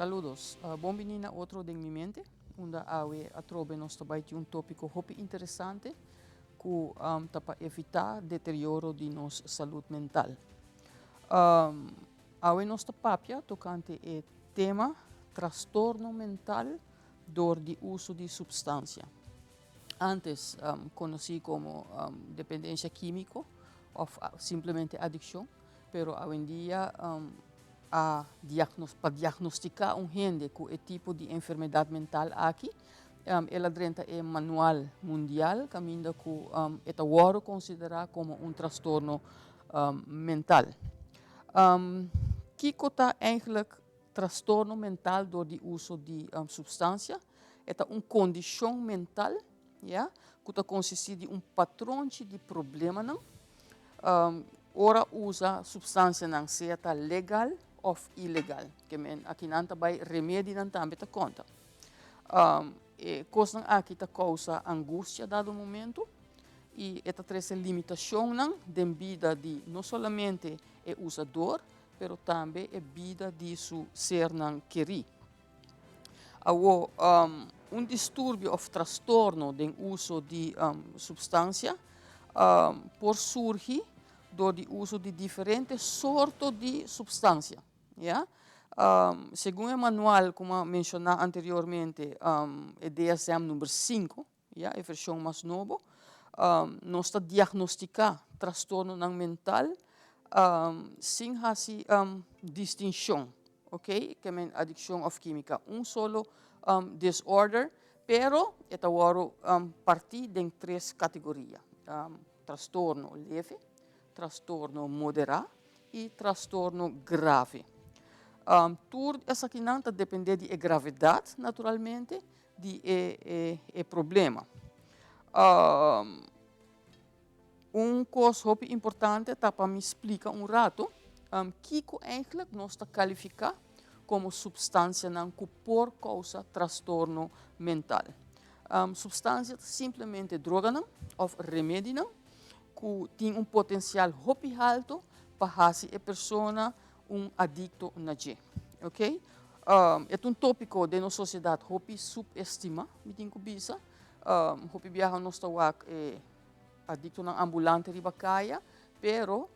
Saludos. Bom menina outro de minha mente. Unda awe atrobe nos trabalho um tópico muito interessante que para evitar deterioro de nossa saúde mental. Awe nos papia tocante o tema transtorno mental door de uso de substância. Antes conheci como dependência química ou simplesmente adicção, pero hoje em dia para diagnosticar gente com o tipo de enfermidade mental aqui, ela dentro é manual mundial, caminha que é considerado como transtorno mental. Que está eigenlijk transtorno mental door de uso de substância? É condição mental, que consiste de patrão de problema não. Ora usa substância não seja legal ou ilegal, que aqui não vai remédio não também te conta. Coisa aqui te causa angústia dado momento e esta traz limitação não de vida de não somente o usador, pero também a vida de seu ser não querido. Distúrbio ou transtorno do uso de substância por surgir do uso de diferentes sortes de substância. Segundo o manual, como mencionei anteriormente, é DSM número 5, a versão mais nova, nós está diagnosticar transtorno mental sem fazer distinção, ok? Que é adicção ou química. Solo disorder, pero esta waro partir de três categorias. Transtorno leve, transtorno moderado e transtorno grave. Tudo essa aqui não depende de gravidade, naturalmente, de problema. Coisa muito importante para me explicar rato, que eigenlijk nós qualificar como substância não por causa transtorno mental. Substância simplesmente droga não, ou remédio não, que tem potencial muito alto para fazer a pessoa adicto na je, ok? É tópico de nossa sociedade muito subestima, me tenho bisa, muito viaja nós adicto na ambulante ribacaia, pero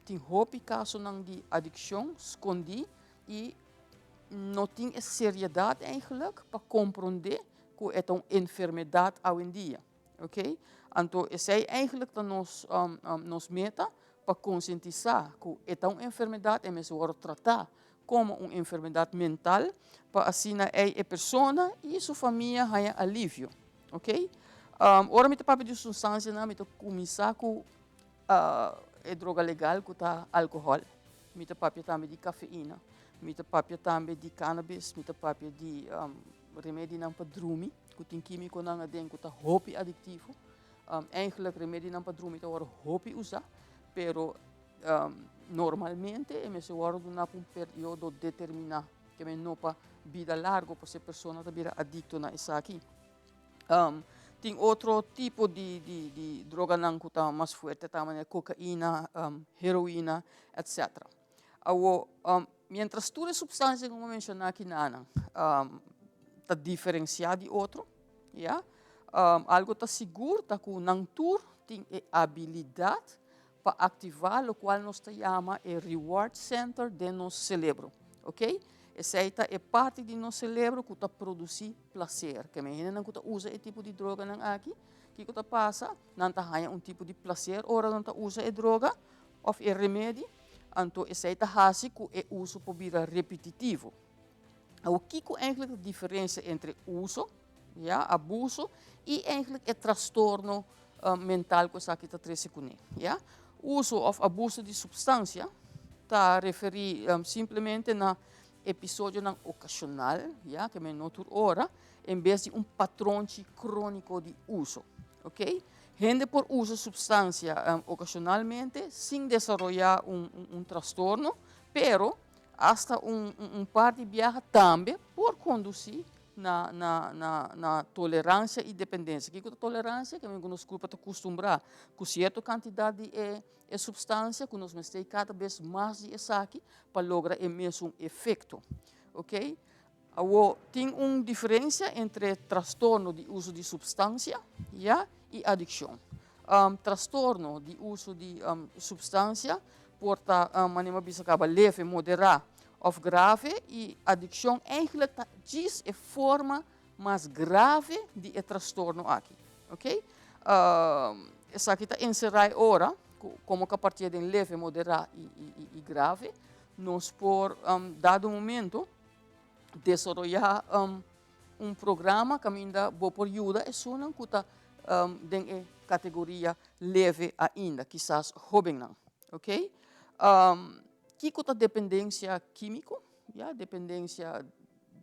tem muito caso de adicção escondi e não tem a seriedade eigenlijk para compreender que é uma enfermidade hoje em dia, ok? Então, essa é eigenlijk nos meta para conscientizar que é uma enfermidade e mesmo tratar como uma enfermidade mental para assim a pessoa e sua família tenham alívio, ok? Ora, me papo de substância, me começar com a droga legal, que é álcool, me papo também de cafeína, me papo também de cannabis, me papo de remédio não para dormir, que tem químico não dentro que é muito adictivo. Eigenlijk remédio não para dormir, é muito usar, pero normalmente é mesmo durante período determinado, que não para vida larga, para essa pessoa também adicto na isso aqui. Tem outro tipo de droga não que está mais forte, também cocaína, heroína, etc. Mientras todas as substâncias, como mencionei aqui, está diferenciado de outro, algo está seguro, está que não tem a habilidade para ativar o qual nós chamamos o reward center de nosso cérebro, ok? Essa é parte do nosso cérebro que está produzindo prazer. Que menina que usa esse tipo de droga aqui, que está passa, não está tipo de prazer, ora não está usa a droga ou o remédio, então essa é que o uso pode vir repetitivo. O que é a diferença entre uso, abuso e eigenlijk transtorno mental que aqui está trazendo, Uso ou abuso de substância está referir simplesmente na episódio ocasional, que é não por hora, em vez de patrão crônico de uso, ok? Gente por uso de substância ocasionalmente, sem desenvolver transtorno, pero hasta parte viaja também por conduzir na tolerância e dependência. O que é tolerância? Que nós para acostumbrar com certa quantidade de substância, que nós temos cada vez mais de aqui para lograr o mesmo efeito. ok? Tem uma diferença entre transtorno de uso de substância, yeah, e adicção. Transtorno de uso de substância porta manema bisa acaba leve, moderado ou grave, e adicção eigenlijk diz a forma mais grave de transtorno aqui, ok? Essa aqui está encerrada agora, como que a partir de leve, moderado e grave, nós por dado momento desenvolver programa que ainda vou por ajuda e sonan kuta den categoria leve ainda, quizás jovem não, ok? Que kuta dependência químico, yeah, dependência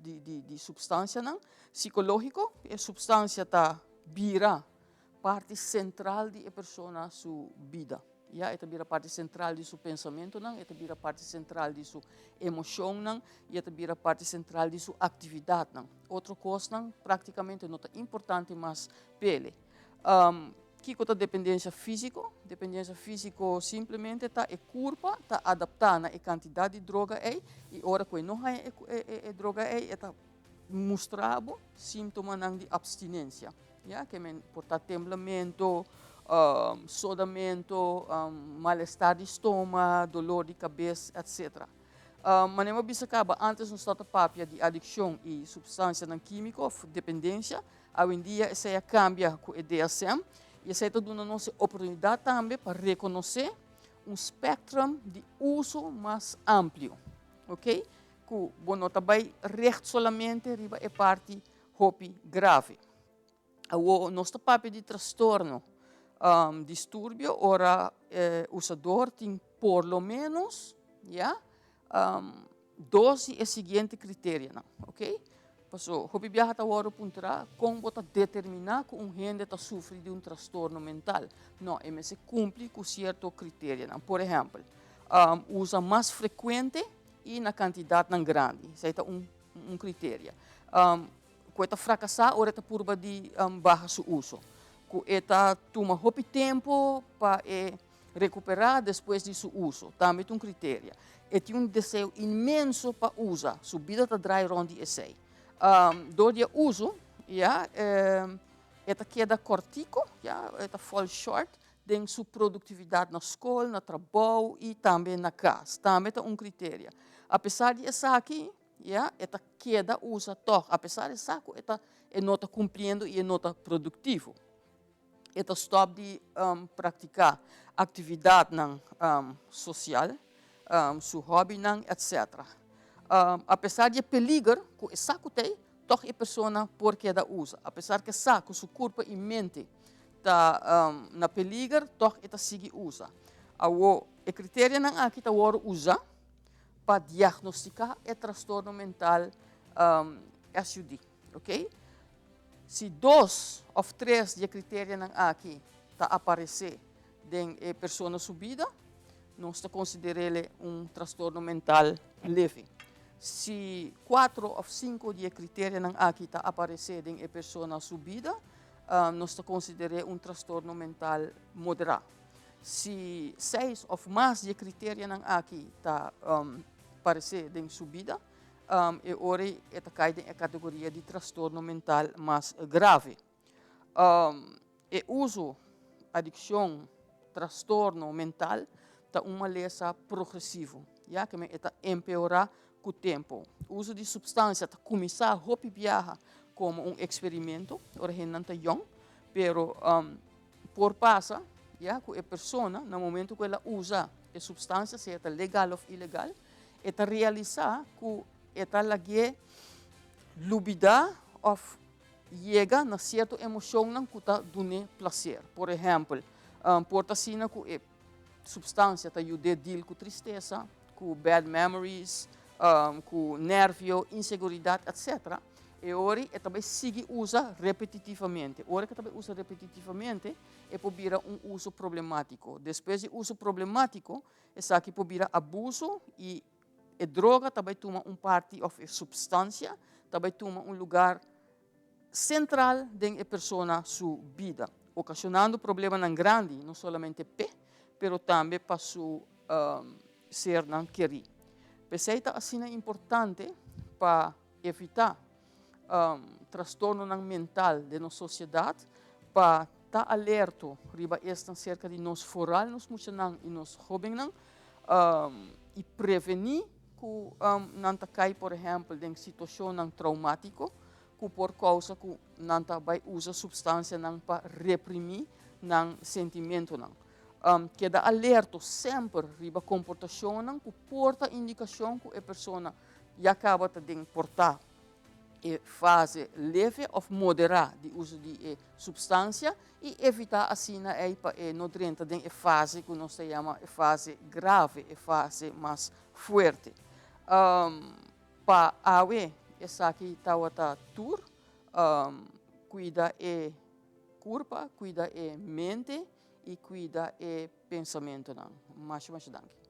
de substância não, psicológico, a substância tá vira parte central de a pessoa sua vida. Ja, esta vira parte central de seu pensamento, não? Esta vira parte central de sua emoção, não? E esta vira parte central de sua atividade, não? Outra coisa, não? Praticamente não é importante, mas pele. Que é a dependência física? Dependência física simplesmente está a curva, está adaptada à quantidade de droga e hora que não é droga está mostrado sintomas de abstinência. Ja, que men porta temblamento, sodamento, mal-estar de estômago, dolor de cabeça, etc. Mas não bisa acaba antes não estava papia de adicção e substância não química ou dependência, hoje em dia essa cambia com o DSM e essa está dando nossa oportunidade também para reconhecer um espectro de uso mais amplo, ok? Que não também recht solamente riba é parte hopi grave. O nosso papel de transtorno, distúrbio, ora usador tem por lo menos, yeah, 12 é o seguinte critério, não, ok? Passo, hopi viaja ta waro puntra, como bota determinar que gente está sofre de transtorno mental. Não, é se cumpre com certo critério, não. Por exemplo, usa mais frequente e na quantidade não grande. Isso é critério. Quando fracassar, ora está purba de barra seu uso. Quando toma muito tempo para recuperar depois de seu uso, também é critério. E tem desejo imenso para usar, sua vida está dry rondi esse. Door je uso, ja, esta queda cortico, ja, esta fall short, den sua produtividade na escola, no trabalho e também na casa. Também é critério. Apesar de essa aqui, ja, esta queda usa toch, apesar de essa, esta é nota cumprindo e é nota produtivo. Esta stop de praticar atividade social, seu hobby, etc. Apesar de peligro, que essa tem, toch a pessoa porque da usa. Apesar que saco, seu corpo e mente tá na peligro, toch esta sigue usa. O critério não aqui tá usa para diagnosticar o transtorno mental SUD, ok? Se 2 ou 3 de critérios não aqui tá aparecer em pessoa subida, nós consideramos transtorno mental leve. Se 4 ou 5 de critérios não aqui está aparecendo em pessoa subida, nós consideramos transtorno mental moderado. Se 6 ou mais de critérios não aqui está aparecendo em subida, e ora está caindo em categoria de transtorno mental mais grave. E uso, adicção, transtorno mental está uma lesa progressivo, já que está empeorar com o tempo. O uso de substância está começar a viajar como experimento, ora não está young, pero por passa, já que a pessoa, no momento que ela usa a substância, seja legal ou ilegal, está realizar que está lagi lubida ou chega na certa emoção que está dando prazer. Por exemplo, porta sina que a substância está ajuda a deal com tristeza, com bad memories, com nervio, inseguridade, etc. E ora é também sigue usa repetitivamente. Ora que também usa repetitivamente é por virar uso problemático. Depois de uso problemático, é aqui por virar abuso e a droga também toma parte da substância, também toma lugar central da pessoa sua vida, ocasionando problemas grandes, não somente pé, mas também para seu ser não querer. Perceita assim é importante para evitar transtorno mental de nossa sociedade, para estar alerta riba esta cerca de nós foral nos muchanang e nos jovens e prevenir que nanta cai, por exemplo, em situação traumático, que por causa que nanta vai usar substância para reprimir nang sentimento nang. Queda alerta sempre riba comportação que porta indicação que a pessoa já acaba de portar e fase leve ou moderada de uso de substância e evitar assim não drenta de fase que nós chamamos fase grave, fase mais forte. Para awe essa aqui está tur cuida corpo, cuida mente e cuida pensamento não. Mais danke.